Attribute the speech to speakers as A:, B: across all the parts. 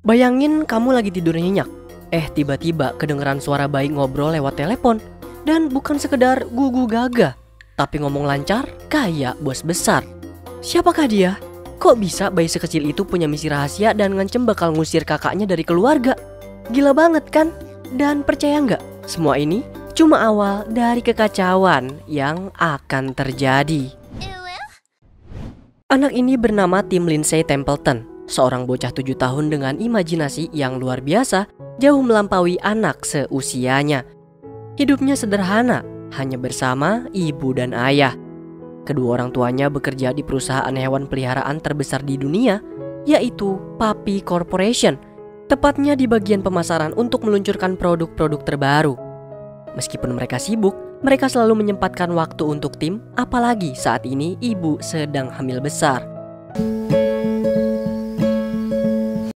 A: Bayangin kamu lagi tidur nyenyak. Tiba-tiba kedengeran suara bayi ngobrol lewat telepon. Dan bukan sekedar gugu gaga, tapi ngomong lancar kayak bos besar. Siapakah dia? Kok bisa bayi sekecil itu punya misi rahasia dan ngancem bakal ngusir kakaknya dari keluarga? Gila banget kan? Dan percaya nggak? Semua ini cuma awal dari kekacauan yang akan terjadi. Anak ini bernama Tim Lindsay Templeton, seorang bocah 7 tahun dengan imajinasi yang luar biasa, jauh melampaui anak seusianya. Hidupnya sederhana, hanya bersama ibu dan ayah. Kedua orang tuanya bekerja di perusahaan hewan peliharaan terbesar di dunia, yaitu Puppy Corporation, tepatnya di bagian pemasaran untuk meluncurkan produk-produk terbaru. Meskipun mereka sibuk, mereka selalu menyempatkan waktu untuk Tim, apalagi saat ini ibu sedang hamil besar.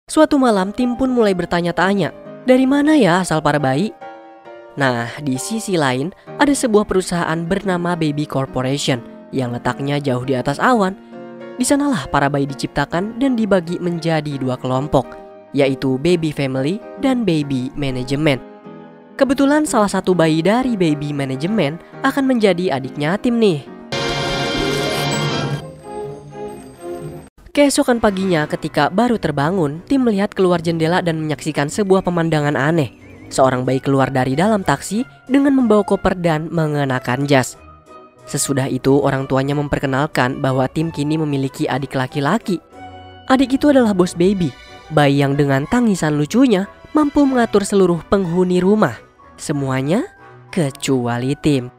A: Suatu malam Tim pun mulai bertanya-tanya, dari mana ya asal para bayi? Nah, di sisi lain ada sebuah perusahaan bernama Baby Corporation yang letaknya jauh di atas awan. Di sanalah para bayi diciptakan dan dibagi menjadi 2 kelompok, yaitu Baby Family dan Baby Management. Kebetulan salah satu bayi dari Baby Management akan menjadi adiknya Tim nih. Keesokan paginya ketika baru terbangun, Tim melihat keluar jendela dan menyaksikan sebuah pemandangan aneh. Seorang bayi keluar dari dalam taksi dengan membawa koper dan mengenakan jas. Sesudah itu orang tuanya memperkenalkan bahwa Tim kini memiliki adik laki-laki. Adik itu adalah bos Baby, bayi yang dengan tangisan lucunya mampu mengatur seluruh penghuni rumah. Semuanya kecuali Tim.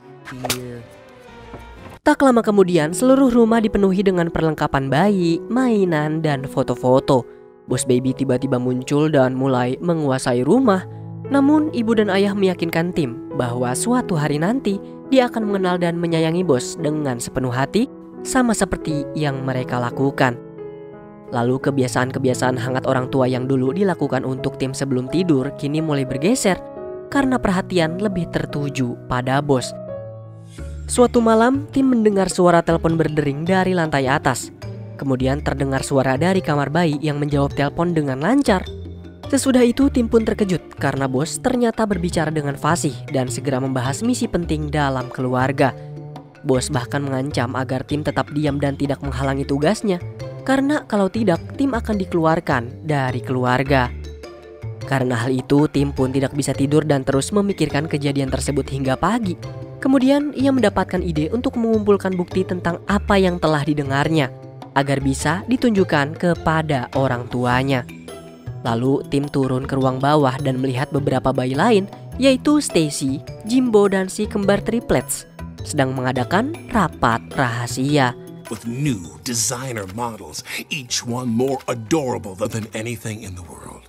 A: Tak lama kemudian seluruh rumah dipenuhi dengan perlengkapan bayi, mainan, dan foto-foto. Bos Baby tiba-tiba muncul dan mulai menguasai rumah. Namun ibu dan ayah meyakinkan Tim bahwa suatu hari nanti dia akan mengenal dan menyayangi bos dengan sepenuh hati, sama seperti yang mereka lakukan. Lalu kebiasaan-kebiasaan hangat orang tua yang dulu dilakukan untuk Tim sebelum tidur kini mulai bergeser karena perhatian lebih tertuju pada bos. Suatu malam Tim mendengar suara telepon berdering dari lantai atas. Kemudian terdengar suara dari kamar bayi yang menjawab telepon dengan lancar. Sesudah itu Tim pun terkejut karena bos ternyata berbicara dengan fasih dan segera membahas misi penting dalam keluarga. Bos bahkan mengancam agar Tim tetap diam dan tidak menghalangi tugasnya, karena kalau tidak Tim akan dikeluarkan dari keluarga. Karena hal itu Tim pun tidak bisa tidur dan terus memikirkan kejadian tersebut hingga pagi. Kemudian ia mendapatkan ide untuk mengumpulkan bukti tentang apa yang telah didengarnya agar bisa ditunjukkan kepada orang tuanya. Lalu Tim turun ke ruang bawah dan melihat beberapa bayi lain, yaitu Stacy, Jimbo, dan si kembar triplets sedang mengadakan rapat rahasia.
B: With new designer models, each one more adorable than anything in the world.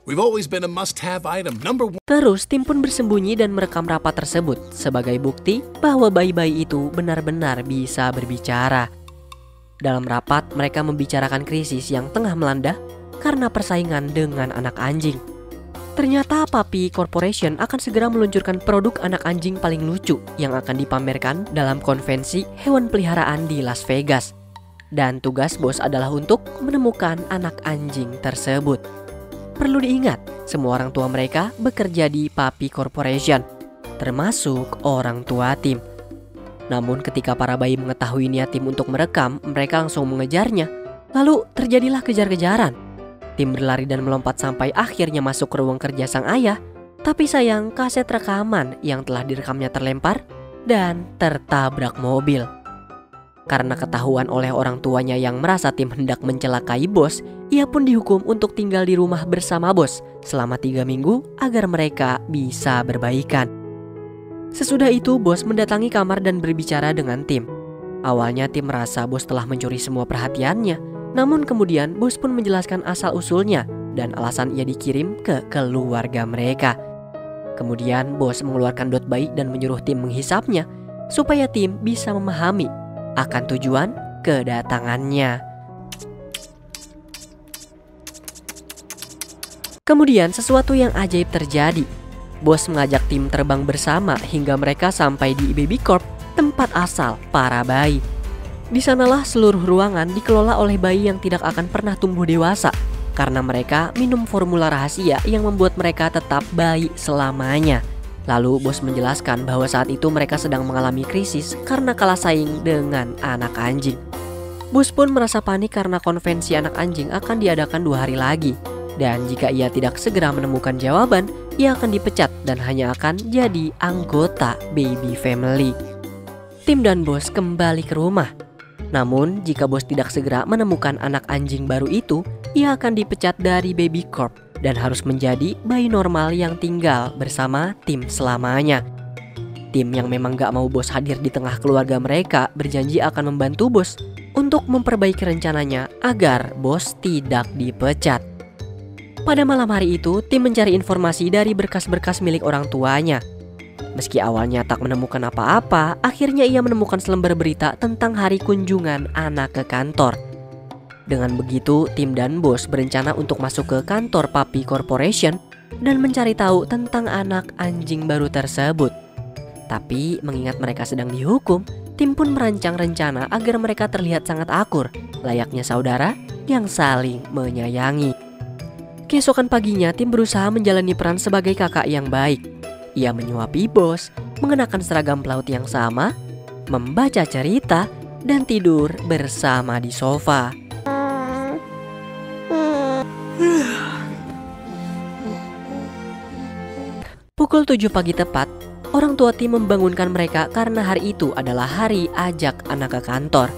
B: We've always been a must-have item, number one.
A: Terus Tim pun bersembunyi dan merekam rapat tersebut sebagai bukti bahwa bayi-bayi itu benar-benar bisa berbicara. Dalam rapat mereka membicarakan krisis yang tengah melanda karena persaingan dengan anak anjing. Ternyata Puppy Corporation akan segera meluncurkan produk anak anjing paling lucu yang akan dipamerkan dalam konvensi hewan peliharaan di Las Vegas. Dan tugas bos adalah untuk menemukan anak anjing tersebut. Perlu diingat, semua orang tua mereka bekerja di Puppy Corporation, termasuk orang tua Tim. Namun ketika para bayi mengetahui niat Tim untuk merekam, mereka langsung mengejarnya. Lalu terjadilah kejar-kejaran. Tim berlari dan melompat sampai akhirnya masuk ke ruang kerja sang ayah. Tapi sayang kaset rekaman yang telah direkamnya terlempar dan tertabrak mobil. Karena ketahuan oleh orang tuanya yang merasa Tim hendak mencelakai bos, ia pun dihukum untuk tinggal di rumah bersama bos selama 3 minggu agar mereka bisa berbaikan. Sesudah itu bos mendatangi kamar dan berbicara dengan Tim. Awalnya Tim merasa bos telah mencuri semua perhatiannya. Namun kemudian bos pun menjelaskan asal-usulnya dan alasan ia dikirim ke keluarga mereka. Kemudian bos mengeluarkan dot bayi dan menyuruh Tim menghisapnya supaya Tim bisa memahami akan tujuan kedatangannya. Kemudian sesuatu yang ajaib terjadi. Bos mengajak Tim terbang bersama hingga mereka sampai di Baby Corp, tempat asal para bayi. Di sanalah seluruh ruangan dikelola oleh bayi yang tidak akan pernah tumbuh dewasa karena mereka minum formula rahasia yang membuat mereka tetap baik selamanya. Lalu bos menjelaskan bahwa saat itu mereka sedang mengalami krisis karena kalah saing dengan anak anjing. Bos pun merasa panik karena konvensi anak anjing akan diadakan 2 hari lagi. Dan jika ia tidak segera menemukan jawaban, ia akan dipecat dan hanya akan jadi anggota baby family. Tim dan bos kembali ke rumah. Namun jika bos tidak segera menemukan anak anjing baru itu, ia akan dipecat dari baby corp dan harus menjadi bayi normal yang tinggal bersama tim selamanya. Tim yang memang gak mau bos hadir di tengah keluarga mereka berjanji akan membantu bos untuk memperbaiki rencananya agar bos tidak dipecat. Pada malam hari itu, tim mencari informasi dari berkas-berkas milik orang tuanya. Meski awalnya tak menemukan apa-apa, akhirnya ia menemukan selembar berita tentang hari kunjungan anak ke kantor. Dengan begitu, tim dan bos berencana untuk masuk ke kantor Puppy Corporation dan mencari tahu tentang anak anjing baru tersebut. Tapi mengingat mereka sedang dihukum, tim pun merancang rencana agar mereka terlihat sangat akur, layaknya saudara yang saling menyayangi. Keesokan paginya, tim berusaha menjalani peran sebagai kakak yang baik. Ia menyuapi bos, mengenakan seragam pelaut yang sama, membaca cerita, dan tidur bersama di sofa. Pukul 7 pagi tepat, orang tua tim membangunkan mereka karena hari itu adalah hari ajak anak ke kantor.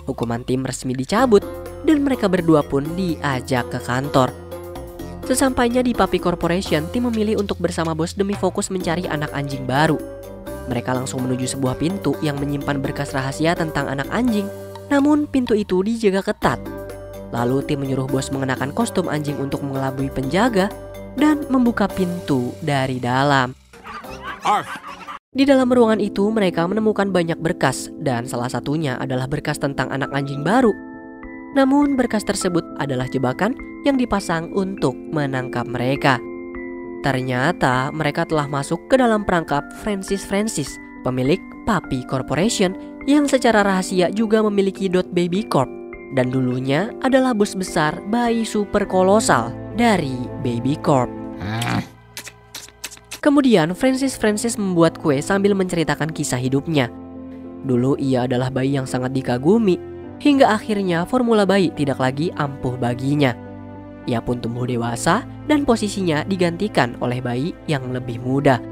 A: Hukuman tim resmi dicabut dan mereka berdua pun diajak ke kantor. Sesampainya di Puppy Corporation, tim memilih untuk bersama bos demi fokus mencari anak anjing baru. Mereka langsung menuju sebuah pintu yang menyimpan berkas rahasia tentang anak anjing. Namun pintu itu dijaga ketat. Lalu tim menyuruh bos mengenakan kostum anjing untuk mengelabui penjaga dan membuka pintu dari dalam. Di dalam ruangan itu mereka menemukan banyak berkas dan salah satunya adalah berkas tentang anak anjing baru. Namun berkas tersebut adalah jebakan yang dipasang untuk menangkap mereka. Ternyata mereka telah masuk ke dalam perangkap Francis, pemilik Puppy Corporation yang secara rahasia juga memiliki Baby Corp dan dulunya adalah bos besar bayi super kolosal dari Baby Corp. Kemudian Francis membuat kue sambil menceritakan kisah hidupnya. Dulu ia adalah bayi yang sangat dikagumi, hingga akhirnya formula bayi tidak lagi ampuh baginya. Ia pun tumbuh dewasa dan posisinya digantikan oleh bayi yang lebih muda.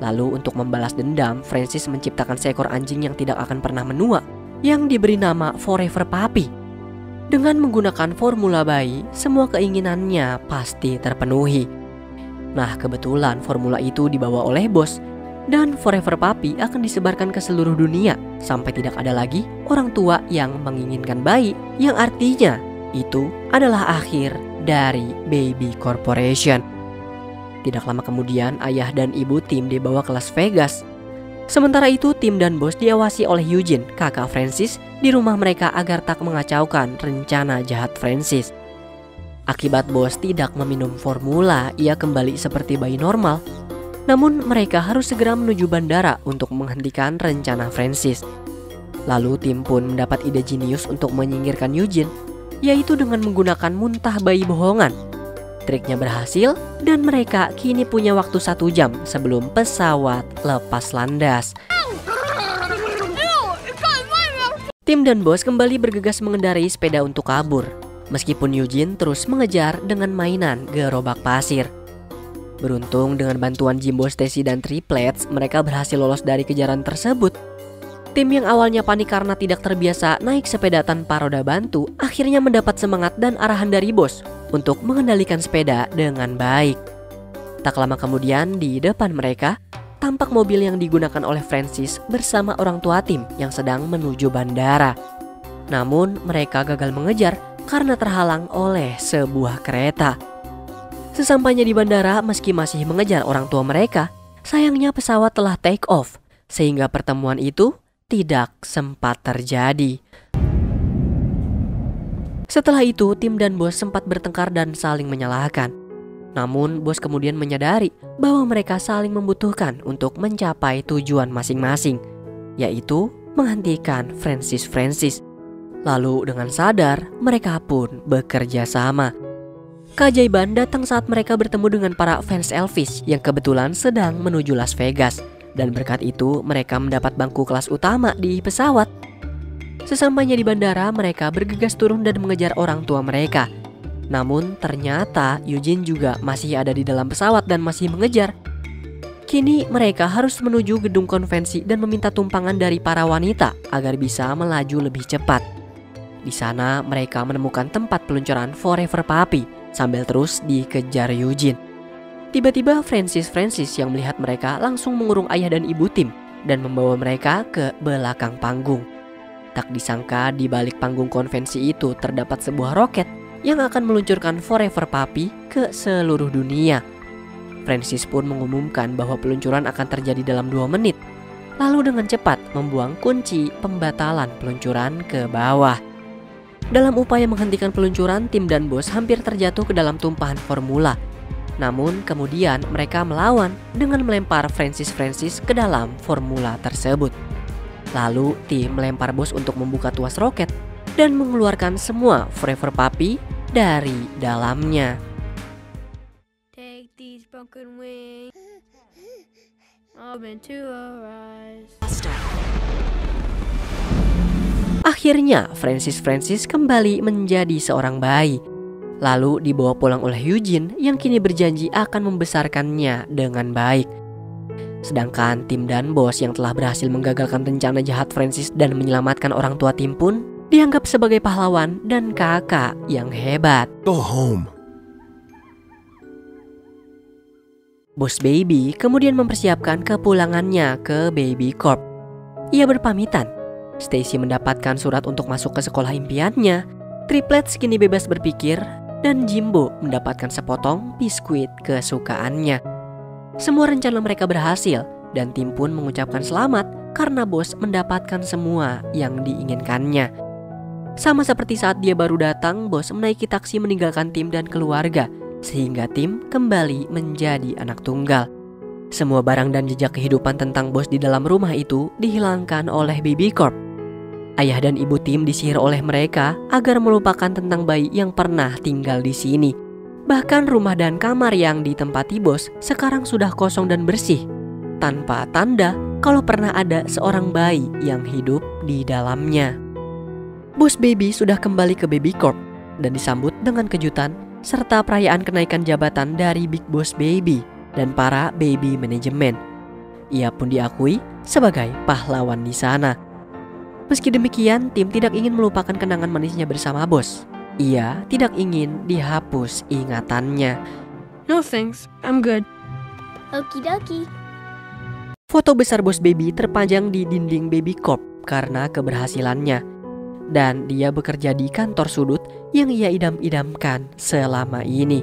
A: Lalu untuk membalas dendam, Francis menciptakan seekor anjing yang tidak akan pernah menua, yang diberi nama Forever Puppy. Dengan menggunakan formula bayi, semua keinginannya pasti terpenuhi. Nah, kebetulan formula itu dibawa oleh bos, dan Forever Puppy akan disebarkan ke seluruh dunia sampai tidak ada lagi orang tua yang menginginkan bayi, yang artinya itu adalah akhir dari Baby Corporation. Tidak lama kemudian, ayah dan ibu tim dibawa ke Las Vegas. Sementara itu, tim dan bos diawasi oleh Eugene, kakak Francis, di rumah mereka agar tak mengacaukan rencana jahat Francis. Akibat bos tidak meminum formula, ia kembali seperti bayi normal. Namun mereka harus segera menuju bandara untuk menghentikan rencana Francis. Lalu tim pun mendapat ide jenius untuk menyingkirkan Eugene, yaitu dengan menggunakan muntah bayi bohongan. Triknya berhasil dan mereka kini punya waktu 1 jam sebelum pesawat lepas landas. Tim dan bos kembali bergegas mengendarai sepeda untuk kabur. Meskipun Eugene terus mengejar dengan mainan gerobak pasir. Beruntung dengan bantuan Jimbo, Stacy, dan Triplets, mereka berhasil lolos dari kejaran tersebut. Tim yang awalnya panik karena tidak terbiasa naik sepeda tanpa roda bantu, akhirnya mendapat semangat dan arahan dari bos untuk mengendalikan sepeda dengan baik. Tak lama kemudian, di depan mereka tampak mobil yang digunakan oleh Francis bersama orang tua tim yang sedang menuju bandara. Namun mereka gagal mengejar karena terhalang oleh sebuah kereta. Sesampainya di bandara, meski masih mengejar orang tua mereka, sayangnya pesawat telah take off, sehingga pertemuan itu tidak sempat terjadi. Setelah itu, tim dan bos sempat bertengkar dan saling menyalahkan. Namun, bos kemudian menyadari bahwa mereka saling membutuhkan untuk mencapai tujuan masing-masing, yaitu menghentikan Francis. Lalu dengan sadar, mereka pun bekerja sama. Keajaiban datang saat mereka bertemu dengan para fans Elvis yang kebetulan sedang menuju Las Vegas. Dan berkat itu mereka mendapat bangku kelas utama di pesawat. Sesampainya di bandara, mereka bergegas turun dan mengejar orang tua mereka. Namun ternyata Eugene juga masih ada di dalam pesawat dan masih mengejar. Kini mereka harus menuju gedung konvensi dan meminta tumpangan dari para wanita agar bisa melaju lebih cepat. Di sana mereka menemukan tempat peluncuran Forever Puppy sambil terus dikejar Eugene. Tiba-tiba Francis yang melihat mereka langsung mengurung ayah dan ibu Tim dan membawa mereka ke belakang panggung. Tak disangka di balik panggung konvensi itu terdapat sebuah roket yang akan meluncurkan Forever Puppy ke seluruh dunia. Francis pun mengumumkan bahwa peluncuran akan terjadi dalam 2 menit. Lalu dengan cepat membuang kunci pembatalan peluncuran ke bawah. Dalam upaya menghentikan peluncuran, Tim dan Bos hampir terjatuh ke dalam tumpahan formula. Namun kemudian mereka melawan dengan melempar Francis ke dalam formula tersebut. Lalu Tim melempar Bos untuk membuka tuas roket dan mengeluarkan semua Forever Puppy dari dalamnya.
C: Take these broken wings, open to arise.
A: Akhirnya Francis kembali menjadi seorang bayi. Lalu dibawa pulang oleh Eugene yang kini berjanji akan membesarkannya dengan baik. Sedangkan Tim dan Bos yang telah berhasil menggagalkan rencana jahat Francis dan menyelamatkan orang tua Tim pun dianggap sebagai pahlawan dan kakak yang hebat.
B: Go home.
A: Bos Baby kemudian mempersiapkan kepulangannya ke Baby Corp. Ia berpamitan. Stacy mendapatkan surat untuk masuk ke sekolah impiannya. Triplets kini bebas berpikir. Dan Jimbo mendapatkan sepotong biskuit kesukaannya. Semua rencana mereka berhasil dan Tim pun mengucapkan selamat karena Bos mendapatkan semua yang diinginkannya. Sama seperti saat dia baru datang, Bos menaiki taksi meninggalkan Tim dan keluarga sehingga Tim kembali menjadi anak tunggal. Semua barang dan jejak kehidupan tentang Bos di dalam rumah itu dihilangkan oleh Baby Corp. Ayah dan ibu Tim disihir oleh mereka agar melupakan tentang bayi yang pernah tinggal di sini. Bahkan rumah dan kamar yang ditempati Bos sekarang sudah kosong dan bersih, tanpa tanda kalau pernah ada seorang bayi yang hidup di dalamnya. Bos Baby sudah kembali ke Baby Corp dan disambut dengan kejutan serta perayaan kenaikan jabatan dari Big Boss Baby dan para baby manajemen. Ia pun diakui sebagai pahlawan di sana. Meski demikian, Tim tidak ingin melupakan kenangan manisnya bersama Bos. Ia tidak ingin dihapus ingatannya.
C: No thanks, I'm good.
D: Okie dokie.
A: Foto besar Bos Baby terpajang di dinding Baby Corp karena keberhasilannya. Dan dia bekerja di kantor sudut yang ia idam-idamkan selama ini.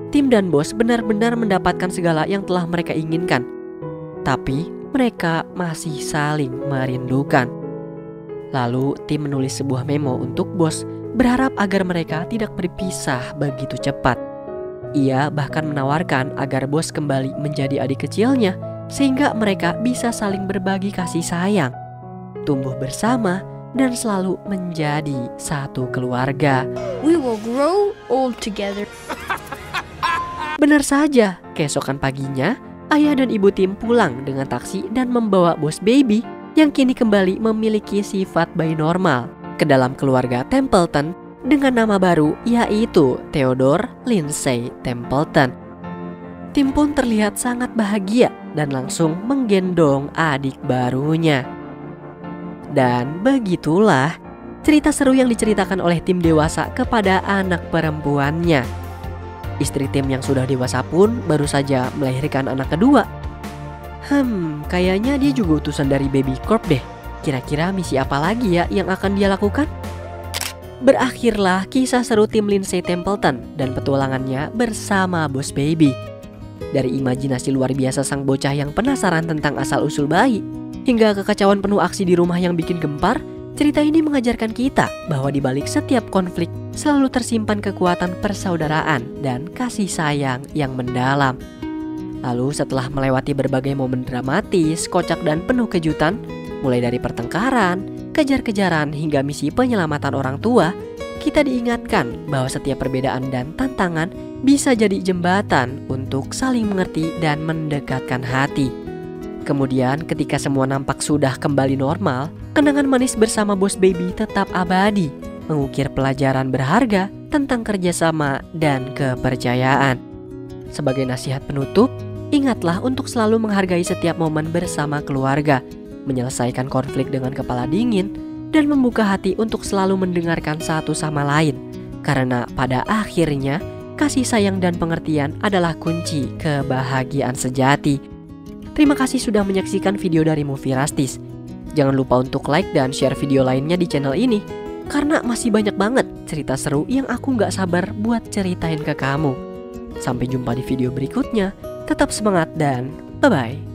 A: Tim dan Bos benar-benar mendapatkan segala yang telah mereka inginkan. Tapi mereka masih saling merindukan. Lalu Tim menulis sebuah memo untuk Bos, berharap agar mereka tidak berpisah begitu cepat. Ia bahkan menawarkan agar Bos kembali menjadi adik kecilnya, sehingga mereka bisa saling berbagi kasih sayang, tumbuh bersama, dan selalu menjadi satu keluarga.
C: We will grow old together.
A: Benar saja, keesokan paginya, ayah dan ibu Tim pulang dengan taksi dan membawa Bos Baby yang kini kembali memiliki sifat bayi normal ke dalam keluarga Templeton dengan nama baru yaitu Theodore Lindsay Templeton. Tim pun terlihat sangat bahagia dan langsung menggendong adik barunya. Dan begitulah cerita seru yang diceritakan oleh Tim dewasa kepada anak perempuannya. Istri Tim yang sudah dewasa pun baru saja melahirkan anak kedua. Kayaknya dia juga utusan dari Baby Corp deh. Kira-kira misi apa lagi ya yang akan dia lakukan? Berakhirlah kisah seru Tim Lindsay Templeton dan petualangannya bersama Bos Baby. Dari imajinasi luar biasa sang bocah yang penasaran tentang asal-usul bayi, hingga kekacauan penuh aksi di rumah yang bikin gempar, cerita ini mengajarkan kita bahwa di balik setiap konflik selalu tersimpan kekuatan persaudaraan dan kasih sayang yang mendalam. Lalu setelah melewati berbagai momen dramatis, kocak dan penuh kejutan, mulai dari pertengkaran, kejar-kejaran hingga misi penyelamatan orang tua, kita diingatkan bahwa setiap perbedaan dan tantangan bisa jadi jembatan untuk saling mengerti dan mendekatkan hati. Kemudian ketika semua nampak sudah kembali normal, kenangan manis bersama Boss Baby tetap abadi, mengukir pelajaran berharga tentang kerjasama dan kepercayaan. Sebagai nasihat penutup, ingatlah untuk selalu menghargai setiap momen bersama keluarga, menyelesaikan konflik dengan kepala dingin, dan membuka hati untuk selalu mendengarkan satu sama lain. Karena pada akhirnya, kasih sayang dan pengertian adalah kunci kebahagiaan sejati. Terima kasih sudah menyaksikan video dari Movie Rastis. Jangan lupa untuk like dan share video lainnya di channel ini, karena masih banyak banget cerita seru yang aku gak sabar buat ceritain ke kamu. Sampai jumpa di video berikutnya, tetap semangat dan bye-bye.